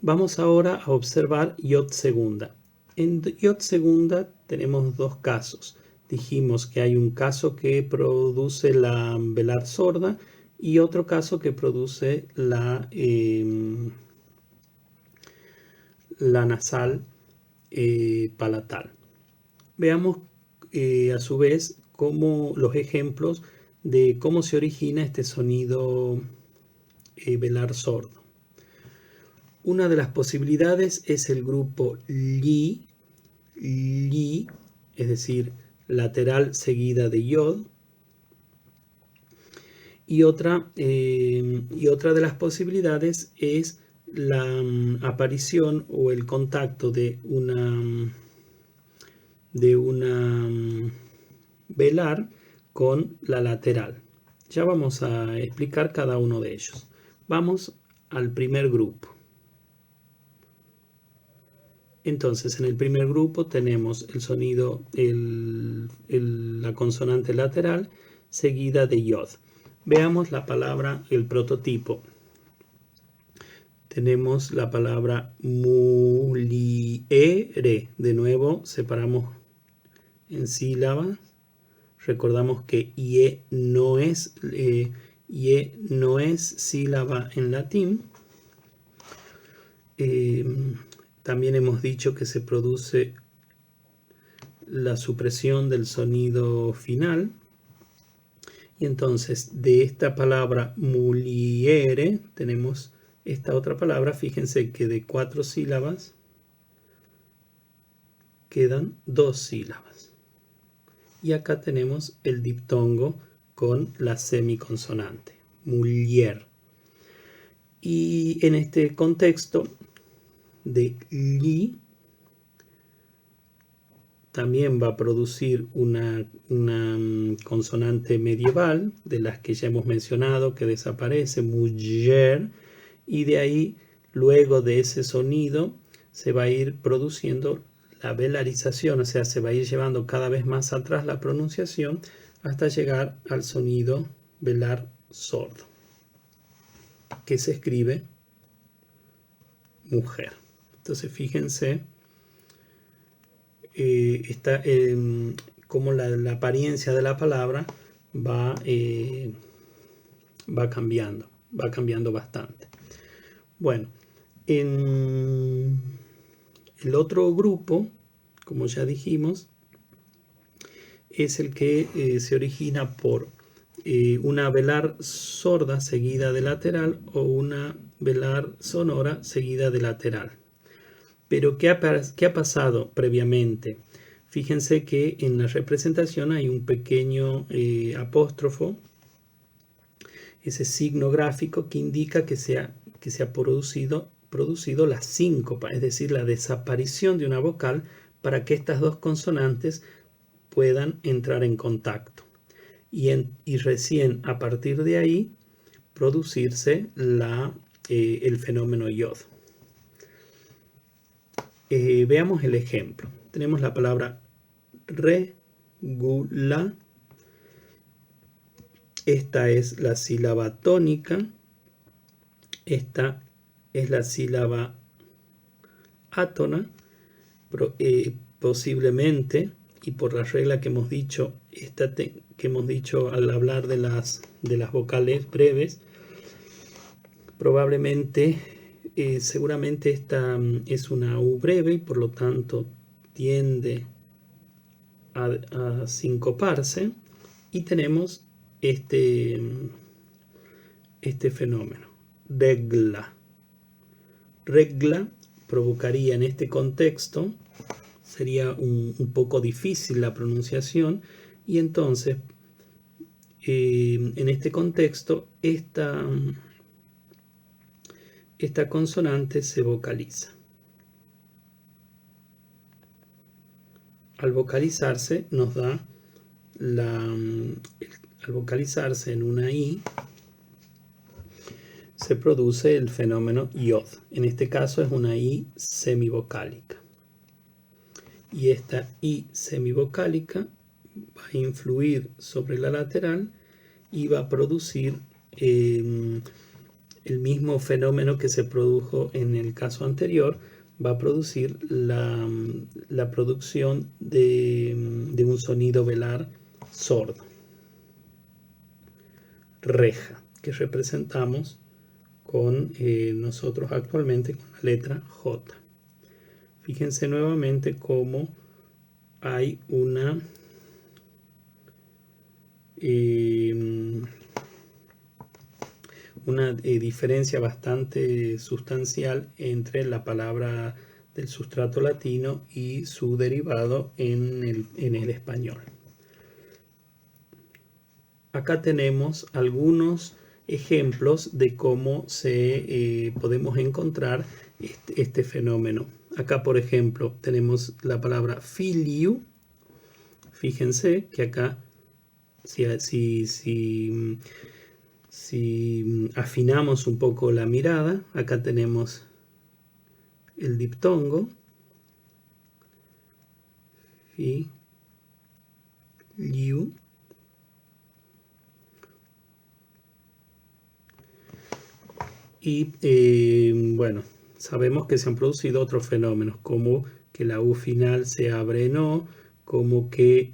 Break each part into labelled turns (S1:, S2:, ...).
S1: Vamos ahora a observar yod segunda. En yod segunda tenemos dos casos. Dijimos que hay un caso que produce la velar sorda y otro caso que produce la nasal palatal. Veamos a su vez los ejemplos de cómo se origina este sonido velar sordo. Una de las posibilidades es el grupo li, es decir, lateral seguida de yod. Y otra de las posibilidades es la aparición o el contacto de una velar con la lateral. Ya vamos a explicar cada uno de ellos. Vamos al primer grupo. Entonces, en el primer grupo tenemos el sonido, la consonante lateral seguida de yod. Veamos la palabra, el prototipo. Tenemos la palabra muliere. De nuevo, separamos en sílabas. Recordamos que ie no es sílaba en latín. También hemos dicho que se produce la supresión del sonido final. Y entonces de esta palabra muliere tenemos esta otra palabra. Fíjense que de 4 sílabas quedan 2 sílabas. Y acá tenemos el diptongo con la semiconsonante, mulier. Y en este contexto de li también va a producir una consonante medieval de las que ya hemos mencionado que desaparece, mujer, y de ahí luego de ese sonido se va a ir produciendo la velarización, o sea, se va a ir llevando cada vez más atrás la pronunciación hasta llegar al sonido velar sordo, que se escribe mujer. Entonces fíjense cómo la apariencia de la palabra va cambiando bastante. Bueno, en el otro grupo, como ya dijimos, es el que se origina por una velar sorda seguida de lateral o una velar sonora seguida de lateral. Pero ¿qué ha pasado previamente? Fíjense que en la representación hay un pequeño apóstrofo, ese signo gráfico que indica que se ha producido la síncopa, es decir, la desaparición de una vocal para que estas dos consonantes puedan entrar en contacto. Y recién a partir de ahí producirse el fenómeno yod. Veamos el ejemplo. Tenemos la palabra regula. Esta es la sílaba tónica. Esta es la sílaba átona. Posiblemente, y por la regla que hemos dicho, al hablar de las vocales breves, probablemente seguramente esta es una U breve y por lo tanto tiende a sincoparse, y tenemos este fenómeno, regla. Regla provocaría en este contexto, sería un poco difícil la pronunciación, y entonces en este contexto esta consonante se vocaliza. Al vocalizarse nos da al vocalizarse en una I se produce el fenómeno yod. En este caso es una I semivocálica. Y esta I semivocálica va a influir sobre la lateral y va a producir el mismo fenómeno que se produjo en el caso anterior va a producir la producción de un sonido velar sordo. Reja, que representamos con nosotros actualmente con la letra J. Fíjense nuevamente cómo hay una diferencia bastante sustancial entre la palabra del sustrato latino y su derivado en el español. Acá tenemos algunos ejemplos de cómo podemos encontrar este fenómeno. Acá, por ejemplo, tenemos la palabra filiu. Fíjense que acá, si afinamos un poco la mirada, acá tenemos el diptongo. Filiu. Y bueno, sabemos que se han producido otros fenómenos, como que la U final se abre en O, como que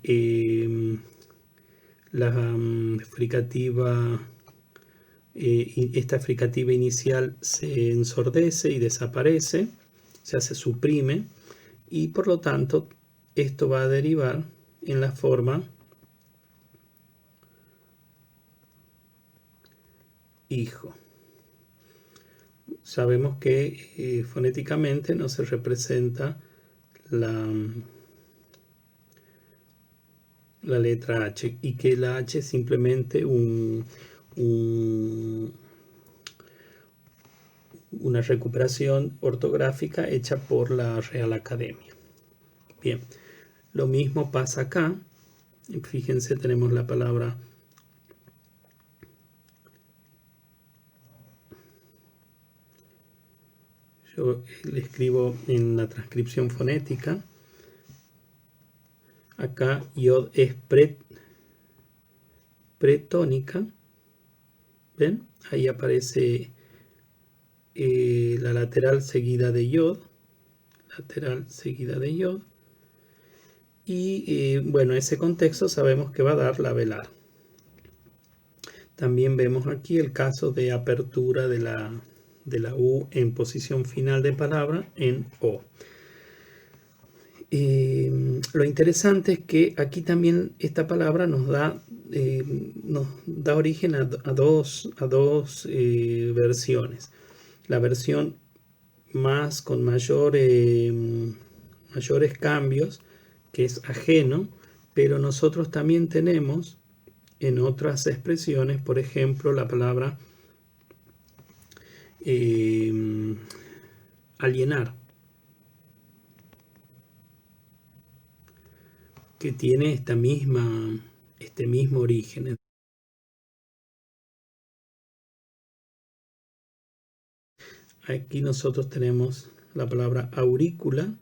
S1: esta fricativa inicial se ensordece y desaparece, se suprime, y por lo tanto esto va a derivar en la forma hijo. Sabemos que fonéticamente no se representa la letra H, y que la H es simplemente una recuperación ortográfica hecha por la Real Academia. Bien, lo mismo pasa acá. Fíjense, tenemos la palabra yo le escribo en la transcripción fonética. Acá yod es pretónica. ¿Ven? Ahí aparece la lateral seguida de yod. Lateral seguida de yod. Y bueno, ese contexto sabemos que va a dar la velar. También vemos aquí el caso de apertura de la U en posición final de palabra en O. Lo interesante es que aquí también esta palabra nos da origen a dos versiones. La versión con mayores cambios, que es ajeno, pero nosotros también tenemos en otras expresiones, por ejemplo, la palabra alienar, que tiene este mismo origen. Aquí nosotros tenemos la palabra aurícula.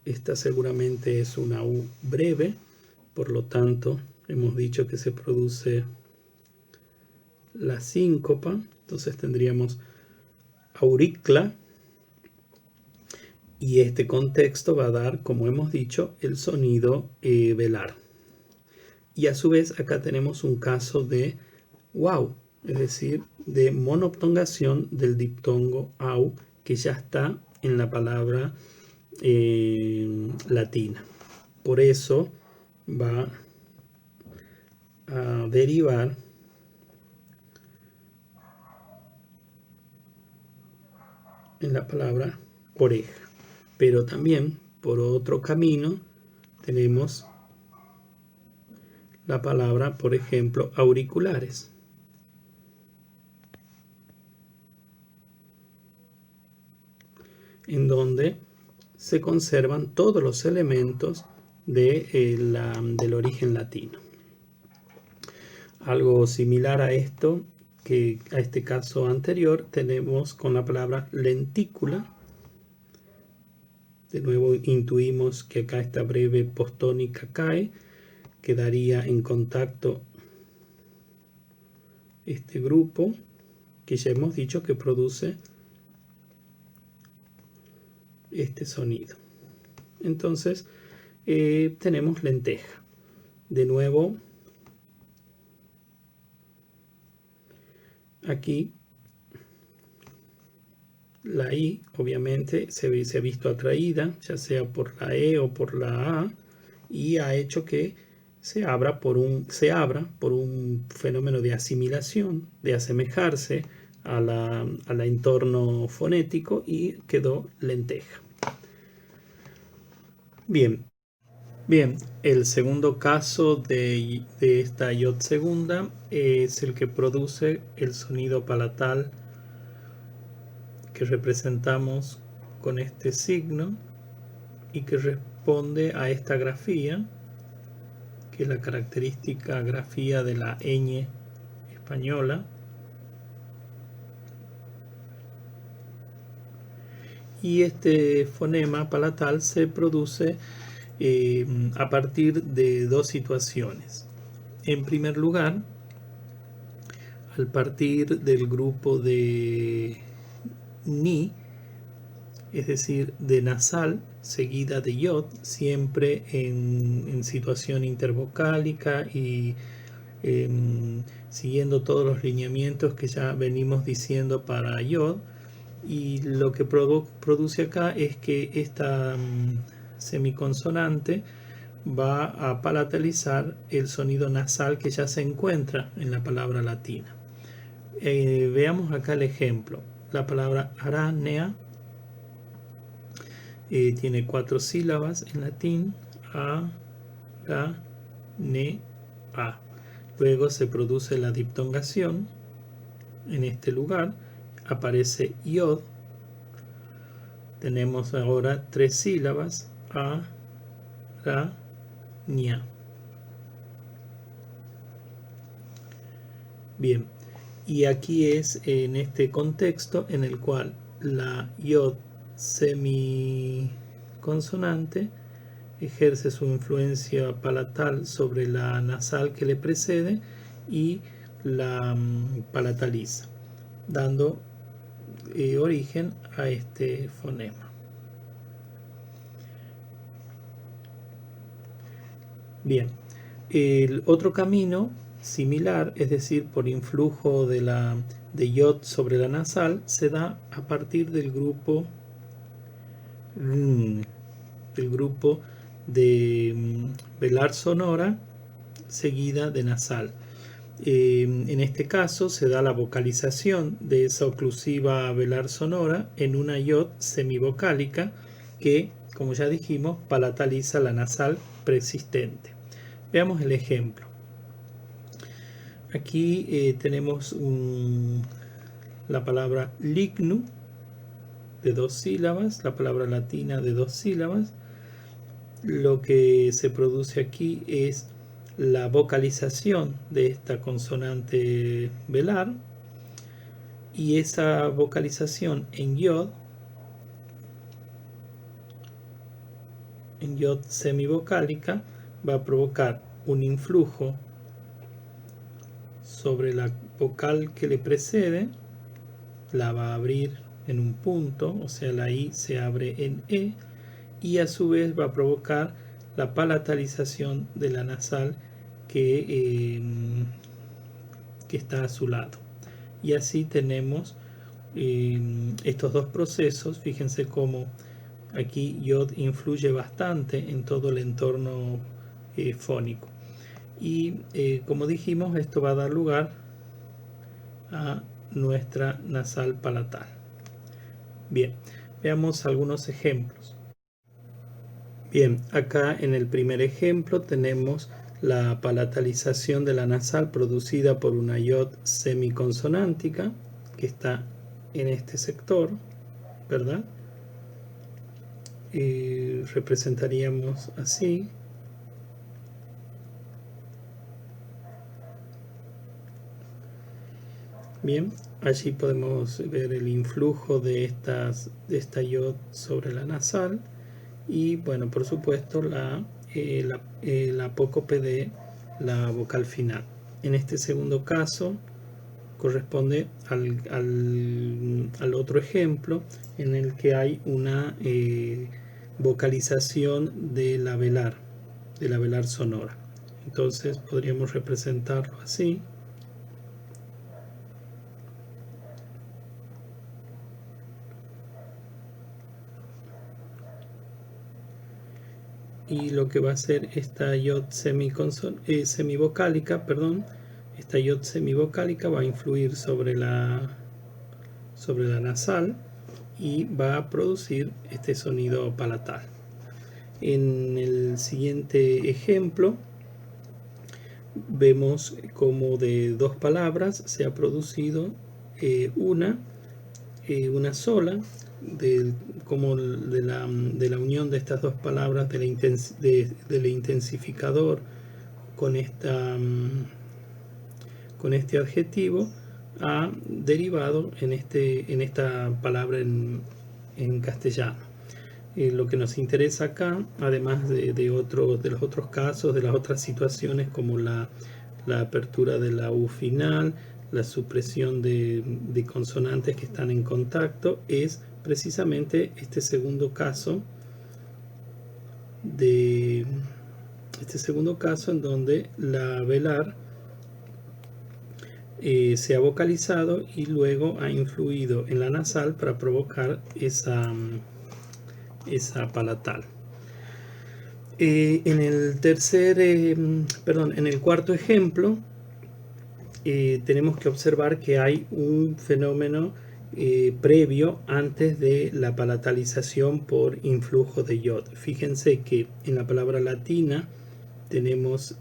S1: Esta seguramente es una U breve, por lo tanto hemos dicho que se produce la síncopa, entonces tendríamos auricla, y este contexto va a dar, como hemos dicho, el sonido velar. Y a su vez acá tenemos un caso de wow, es decir, de monoptongación del diptongo au, que ya está en la palabra latina. Por eso va a derivar en la palabra oreja. Pero también por otro camino tenemos la palabra, por ejemplo, auriculares. En donde se conservan todos los elementos del origen latino. Algo similar a esto, que a este caso anterior, tenemos con la palabra lentícula, De nuevo intuimos que acá esta breve postónica cae, quedaría en contacto este grupo que ya hemos dicho que produce este sonido. Entonces tenemos lenteja. De nuevo, aquí la I obviamente se ha visto atraída, ya sea por la E o por la A, y ha hecho que se abra por un fenómeno de asimilación, de asemejarse al entorno fonético, y quedó lenteja. Bien, el segundo caso de esta iod segunda es el que produce el sonido palatal que representamos con este signo y que responde a esta grafía, que es la característica grafía de la ñ española. Y este fonema palatal se produce a partir de dos situaciones. En primer lugar, al partir del grupo de ni, es decir, de nasal seguida de iod, siempre en situación intervocálica y siguiendo todos los lineamientos que ya venimos diciendo para iod. Y lo que produce acá es que esta semiconsonante va a palatalizar el sonido nasal que ya se encuentra en la palabra latina. Veamos acá el ejemplo. La palabra aranea tiene 4 sílabas en latín: a, ra, ne, a. Luego se produce la diptongación. En este lugar aparece iod. Tenemos ahora 3 sílabas: a, ra, nia. Bien, y aquí es en este contexto en el cual la iod semiconsonante ejerce su influencia palatal sobre la nasal que le precede y la palataliza, dando origen a este fonema. Bien, el otro camino similar, es decir, por influjo de iod sobre la nasal, se da a partir del grupo de velar sonora seguida de nasal. En este caso se da la vocalización de esa oclusiva velar sonora en una iod semivocálica que, como ya dijimos, palataliza la nasal persistente. Veamos el ejemplo. Aquí tenemos la palabra lignu de 2 sílabas, la palabra latina de 2 sílabas. Lo que se produce aquí es la vocalización de esta consonante velar, y esa vocalización en iod semivocálica va a provocar un influjo sobre la vocal que le precede, la va a abrir en un punto, o sea, la I se abre en E, y a su vez va a provocar la palatalización de la nasal que está a su lado. Y así tenemos estos dos procesos. Fíjense cómo aquí iod influye bastante en todo el entorno fónico. Y como dijimos, esto va a dar lugar a nuestra nasal palatal. Bien, veamos algunos ejemplos. Bien, acá en el primer ejemplo tenemos la palatalización de la nasal producida por una iod semiconsonántica que está en este sector, ¿verdad? Representaríamos así. Bien, allí podemos ver el influjo de esta iod sobre la nasal, y bueno, por supuesto el apócope de la vocal final. En este segundo caso corresponde al otro ejemplo en el que hay una vocalización de la velar sonora. Entonces podríamos representarlo así. Y lo que va a hacer esta yod semivocálica, esta yod semivocálica va a influir sobre la nasal y va a producir este sonido palatal. En el siguiente ejemplo vemos como de dos palabras se ha producido una sola, como de la unión de estas dos palabras, del intensificador con este adjetivo, ha derivado en esta palabra en castellano. Lo que nos interesa acá, además de los otros casos, de las otras situaciones como la apertura de la U final, la supresión de consonantes que están en contacto, es precisamente este segundo caso en donde la velar se ha vocalizado y luego ha influido en la nasal para provocar esa palatal. En el cuarto ejemplo tenemos que observar que hay un fenómeno previo antes de la palatalización por influjo de yod. Fíjense que en la palabra latina tenemos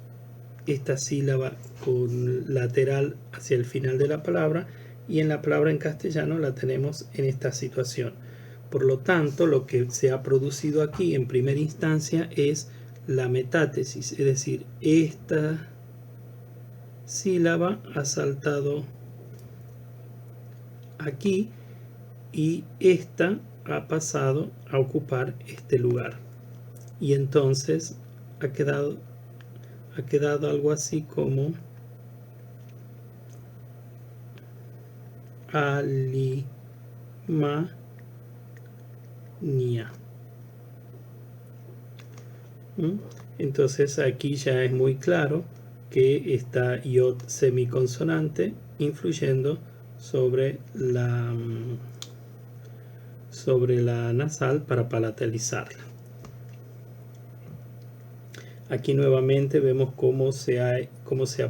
S1: esta sílaba con lateral hacia el final de la palabra, y en la palabra en castellano la tenemos en esta situación. Por lo tanto, lo que se ha producido aquí en primera instancia es la metátesis, es decir, esta sílaba ha saltado aquí y esta ha pasado a ocupar este lugar, y entonces ha quedado algo así como Alimania. Entonces aquí ya es muy claro que está yod semiconsonante influyendo sobre la nasal para palatalizarla. Aquí nuevamente vemos cómo se ha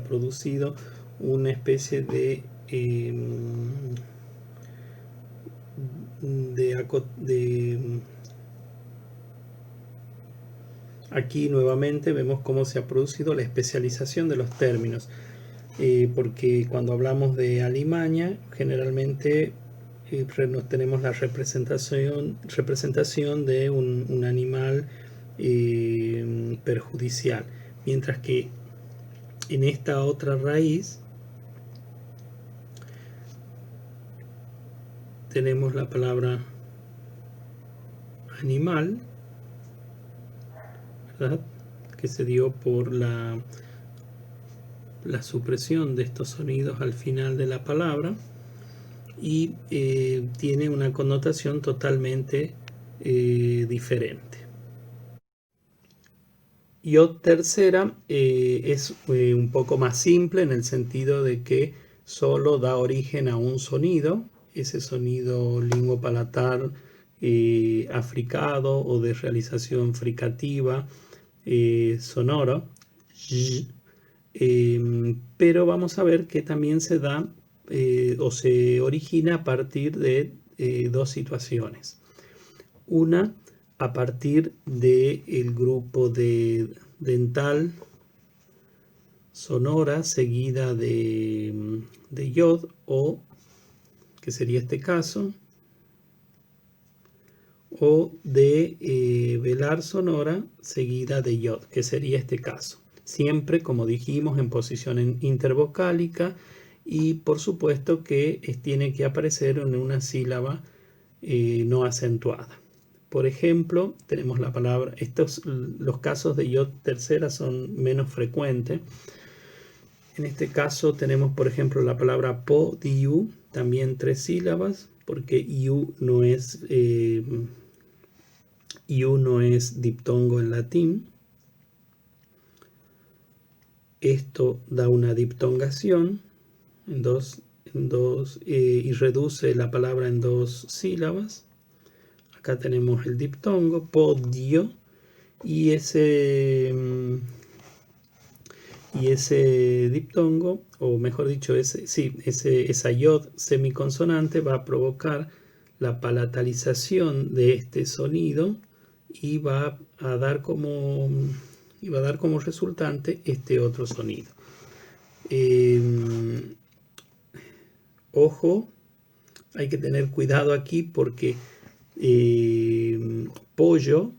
S1: producido una especie de aquí nuevamente vemos cómo se ha producido la especialización de los términos, porque cuando hablamos de alimaña generalmente tenemos la representación de un animal perjudicial, mientras que en esta otra raíz tenemos la palabra animal, ¿verdad?, que se dio por la supresión de estos sonidos al final de la palabra, y tiene una connotación totalmente diferente. Yod tercera es un poco más simple en el sentido de que solo da origen a un sonido, ese sonido lingüopalatal africado o de realización fricativa sonoro, pero vamos a ver que también se da o se origina a partir de dos situaciones. Una, a partir del grupo de dental sonora seguida de yod, o que sería este caso, o de velar sonora seguida de yod, que sería este caso. Siempre, como dijimos, en posición intervocálica, y por supuesto que tiene que aparecer en una sílaba no acentuada. Por ejemplo, tenemos la palabra, los casos de yod tercera son menos frecuentes. En este caso tenemos, por ejemplo, la palabra podiu, también 3 sílabas, porque iu no es diptongo en latín. Esto da una diptongación y reduce la palabra en 2 sílabas. Acá tenemos el diptongo, podio, y ese diptongo, o mejor dicho, esa yod semiconsonante va a provocar la palatalización de este sonido y va a dar como resultante este otro sonido. Ojo, hay que tener cuidado aquí porque pollo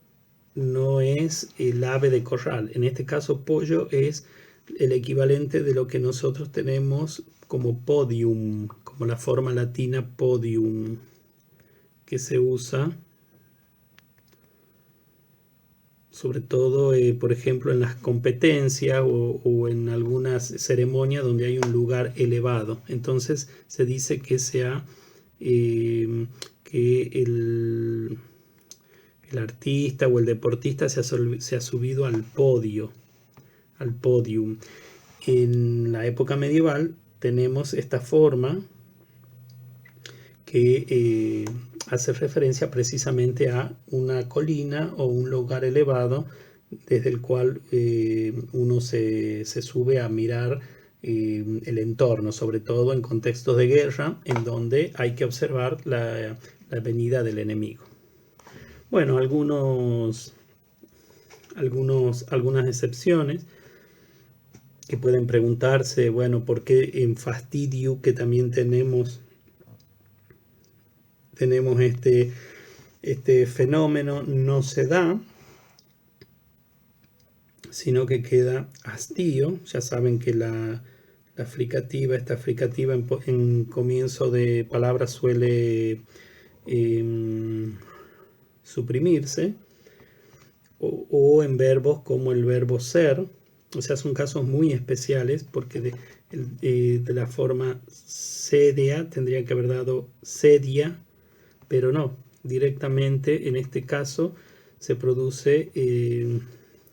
S1: no es el ave de corral. En este caso, pollo es el equivalente de lo que nosotros tenemos como podium, como la forma latina podium, que se usa sobre todo, por ejemplo, en las competencias o en algunas ceremonias donde hay un lugar elevado. Entonces se dice que que el artista o el deportista se ha subido al podio, al podium. En la época medieval tenemos esta forma que hace referencia precisamente a una colina o un lugar elevado desde el cual uno se sube a mirar el entorno, sobre todo en contextos de guerra, en donde hay que observar la venida del enemigo. Bueno, algunas excepciones que pueden preguntarse, bueno, ¿por qué en fastidio, que también tenemos este fenómeno, no se da, sino que queda hastío? Ya saben que esta fricativa en comienzo de palabra suele suprimirse, o en verbos como el verbo ser. O sea, son casos muy especiales porque de la forma sedia tendría que haber dado sedia, pero no, directamente en este caso se produce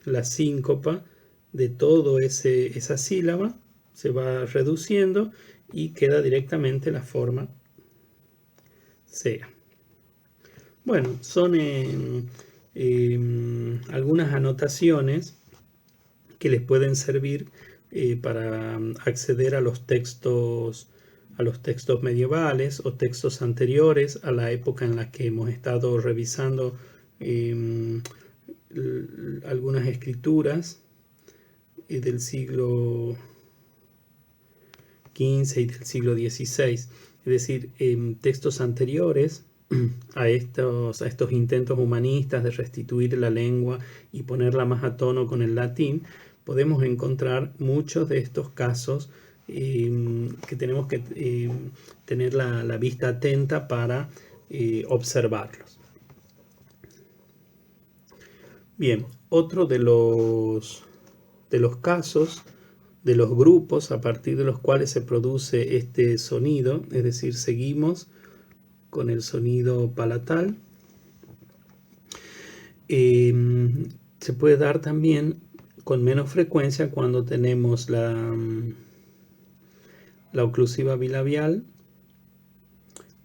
S1: la síncopa de toda esa sílaba, se va reduciendo y queda directamente la forma sea. Bueno, son algunas anotaciones que les pueden servir para acceder a los textos medievales o textos anteriores a la época en la que hemos estado revisando algunas escrituras del siglo XV y del siglo XVI, es decir, textos anteriores a estos intentos humanistas de restituir la lengua y ponerla más a tono con el latín. Podemos encontrar muchos de estos casos que tenemos que tener la vista atenta para observarlos. Bien, otro de los casos, de los grupos a partir de los cuales se produce este sonido, es decir, seguimos con el sonido palatal, se puede dar también con menos frecuencia cuando tenemos la oclusiva bilabial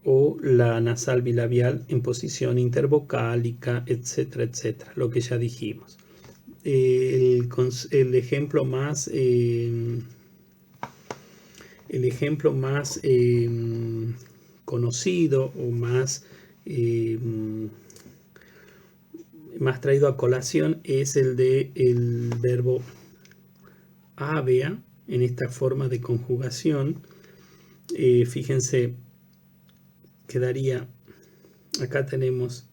S1: o la nasal bilabial en posición intervocálica, etcétera, etcétera, lo que ya dijimos. El ejemplo más conocido o más traído a colación es el verbo habea en esta forma de conjugación. Fíjense, quedaría, acá tenemos,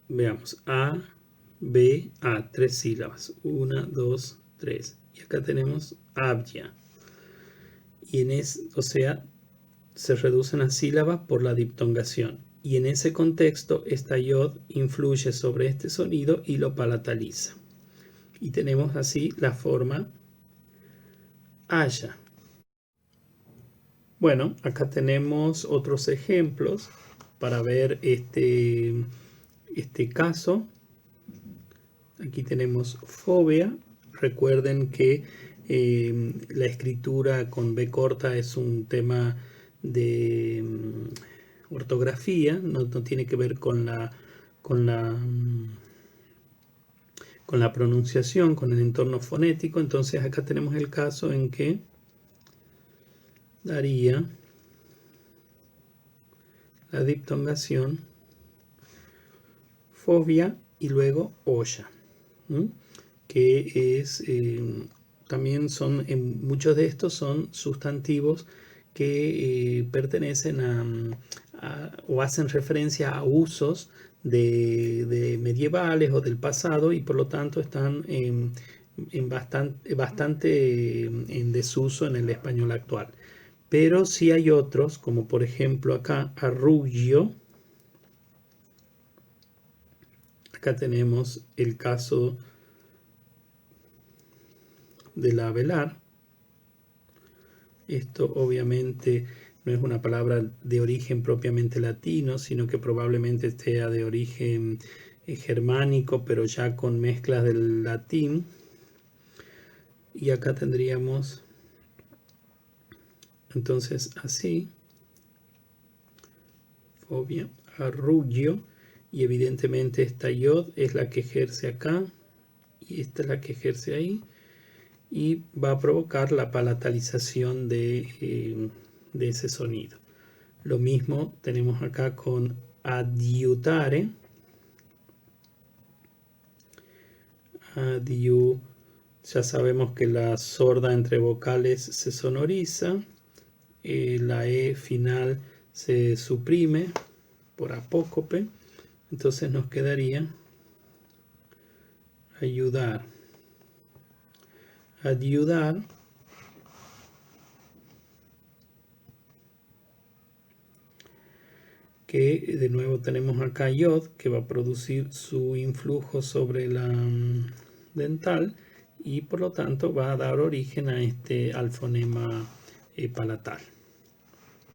S1: veamos, A, B, A, 3 sílabas, 1, 2, 3, y acá tenemos abya, y o sea, se reducen las sílabas por la diptongación. Y en ese contexto, esta yod influye sobre este sonido y lo palataliza. Y tenemos así la forma haya. Bueno, acá tenemos otros ejemplos para ver este caso. Aquí tenemos fobia. Recuerden que la escritura con B corta es un tema de ortografía, no tiene que ver con la pronunciación, con el entorno fonético. Entonces acá tenemos el caso en que daría la diptongación fobia y luego olla, que es también son, en muchos de estos son sustantivos que pertenecen o hacen referencia a usos de medievales o del pasado, y por lo tanto están bastante en desuso en el español actual. Pero sí hay otros, como por ejemplo acá arrullo. Acá tenemos el caso de la velar. Esto obviamente no es una palabra de origen propiamente latino, sino que probablemente sea de origen germánico, pero ya con mezclas del latín. Y acá tendríamos entonces así, fobia, arrullo, y evidentemente esta yod es la que ejerce acá y esta es la que ejerce ahí, y va a provocar la palatalización de ese sonido. Lo mismo tenemos acá con adiutare. Ya sabemos que la sorda entre vocales se sonoriza, la E final se suprime por apócope, entonces nos quedaría ayudar, adiudar, que de nuevo tenemos acá yod, que va a producir su influjo sobre la dental y por lo tanto va a dar origen a al fonema palatal.